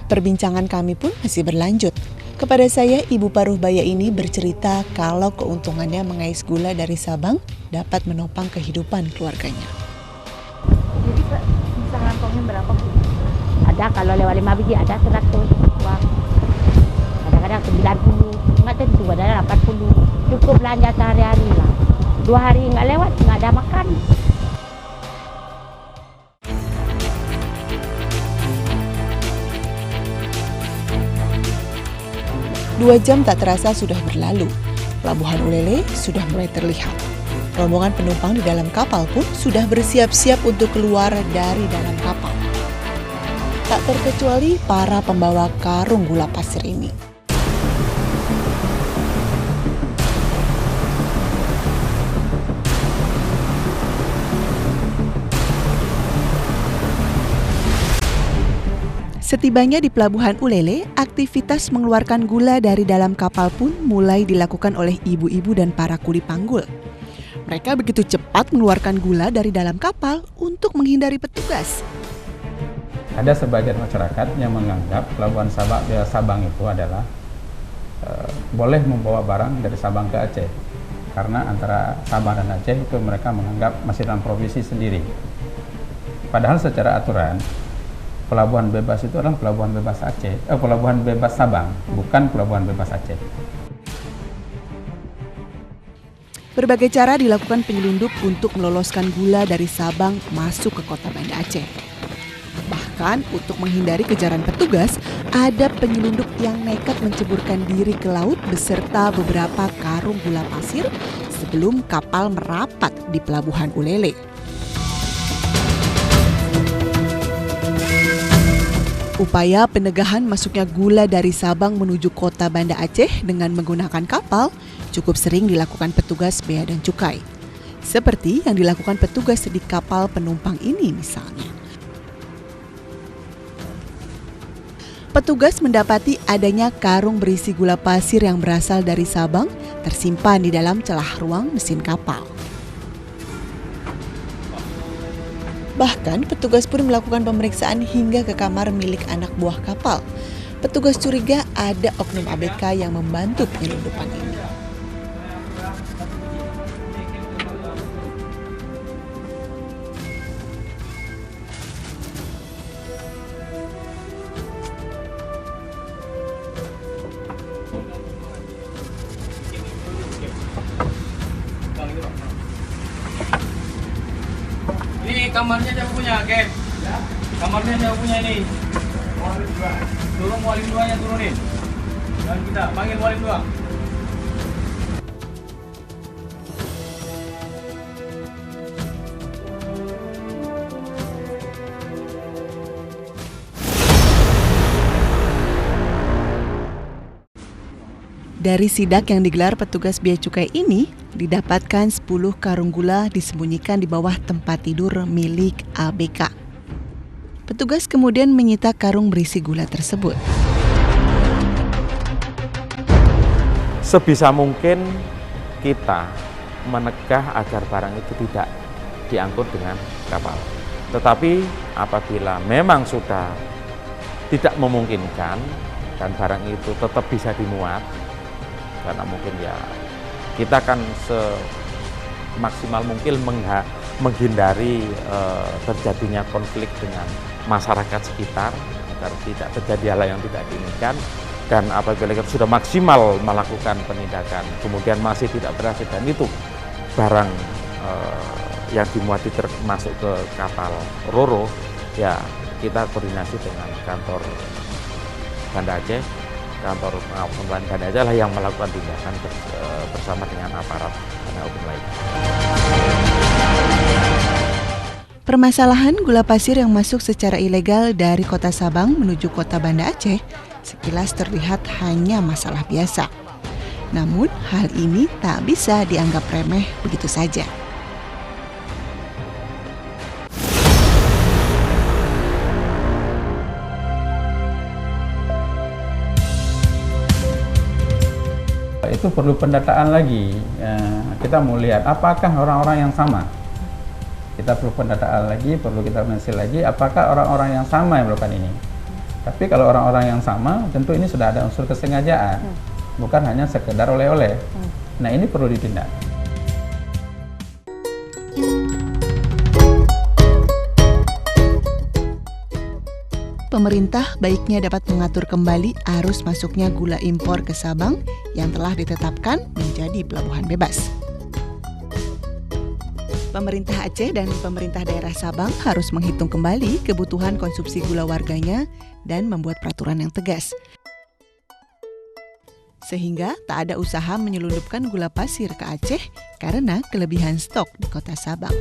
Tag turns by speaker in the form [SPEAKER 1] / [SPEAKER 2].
[SPEAKER 1] Perbincangan kami pun masih berlanjut. Kepada saya, Ibu Paruh Baya ini bercerita kalau keuntungannya mengais gula dari Sabang dapat menopang kehidupan keluarganya.
[SPEAKER 2] Jadi bisa ngantongin berapa, Bu? Ada kalau lewat 5 biji ada 100 uang. Kadang-kadang 90, nggak tentu, ada 80. Cukup belanja sehari-hari lah. 2 hari nggak lewat, nggak ada makan.
[SPEAKER 1] Dua jam tak terasa sudah berlalu. Pelabuhan Ulele sudah mulai terlihat. Rombongan penumpang di dalam kapal pun sudah bersiap-siap untuk keluar dari dalam kapal. Tak terkecuali para pembawa karung gula pasir ini. Setibanya di Pelabuhan Ulele, aktivitas mengeluarkan gula dari dalam kapal pun mulai dilakukan oleh ibu-ibu dan para kuli panggul. Mereka begitu cepat mengeluarkan gula dari dalam kapal untuk menghindari petugas.
[SPEAKER 3] Ada sebagian masyarakat yang menganggap Pelabuhan Sabang itu adalah boleh membawa barang dari Sabang ke Aceh. Karena antara Sabang dan Aceh itu mereka menganggap masih dalam provinsi sendiri. Padahal secara aturan, pelabuhan bebas itu adalah pelabuhan bebas Aceh, pelabuhan bebas Sabang, bukan pelabuhan bebas Aceh.
[SPEAKER 1] Berbagai cara dilakukan penyelundup untuk meloloskan gula dari Sabang masuk ke kota Banda Aceh. Bahkan untuk menghindari kejaran petugas, ada penyelundup yang nekat menceburkan diri ke laut beserta beberapa karung gula pasir sebelum kapal merapat di Pelabuhan Ulele. Upaya penegahan masuknya gula dari Sabang menuju kota Banda Aceh dengan menggunakan kapal cukup sering dilakukan petugas bea dan cukai. Seperti yang dilakukan petugas di kapal penumpang ini misalnya. Petugas mendapati adanya karung berisi gula pasir yang berasal dari Sabang tersimpan di dalam celah ruang mesin kapal. Bahkan petugas pun melakukan pemeriksaan hingga ke kamar milik anak buah kapal. Petugas curiga ada oknum ABK yang membantu penyelundupan ini.
[SPEAKER 4] Ini kamarnya siapa punya, Ken? Ya? Kamarnya siapa punya ini? Mualim 2. Turun mualim 2-nya turunin. Dan kita panggil mualim 2.
[SPEAKER 1] Dari sidak yang digelar petugas bea cukai ini, didapatkan 10 karung gula disembunyikan di bawah tempat tidur milik ABK. Petugas kemudian menyita karung berisi gula tersebut.
[SPEAKER 5] Sebisa mungkin kita menegah agar barang itu tidak diangkut dengan kapal. Tetapi apabila memang sudah tidak memungkinkan dan barang itu tetap bisa dimuat, karena mungkin ya kita kan semaksimal mungkin menghindari terjadinya konflik dengan masyarakat sekitar agar tidak terjadi hal yang tidak diinginkan. Dan apabila kita sudah maksimal melakukan penindakan kemudian masih tidak berhasil dan itu barang yang dimuat masuk ke kapal Roro, ya kita koordinasi dengan kantor Banda Aceh. Kantor pengawasan Banda Aceh lah yang melakukan tindakan bersama dengan aparat penegak hukum lainnya.
[SPEAKER 1] Permasalahan gula pasir yang masuk secara ilegal dari kota Sabang menuju kota Banda Aceh sekilas terlihat hanya masalah biasa. Namun hal ini tak bisa dianggap remeh begitu saja.
[SPEAKER 3] Itu perlu pendataan lagi. Kita mau lihat apakah orang-orang yang sama. Kita perlu pendataan lagi, perlu kita meneliti lagi apakah orang-orang yang sama yang melakukan ini. Tapi kalau orang-orang yang sama, tentu ini sudah ada unsur kesengajaan, bukan hanya sekedar oleh-oleh. Nah, ini perlu ditindak.
[SPEAKER 1] Pemerintah baiknya dapat mengatur kembali arus masuknya gula impor ke Sabang yang telah ditetapkan menjadi pelabuhan bebas. Pemerintah Aceh dan pemerintah daerah Sabang harus menghitung kembali kebutuhan konsumsi gula warganya dan membuat peraturan yang tegas. Sehingga tak ada usaha menyelundupkan gula pasir ke Aceh karena kelebihan stok di kota Sabang.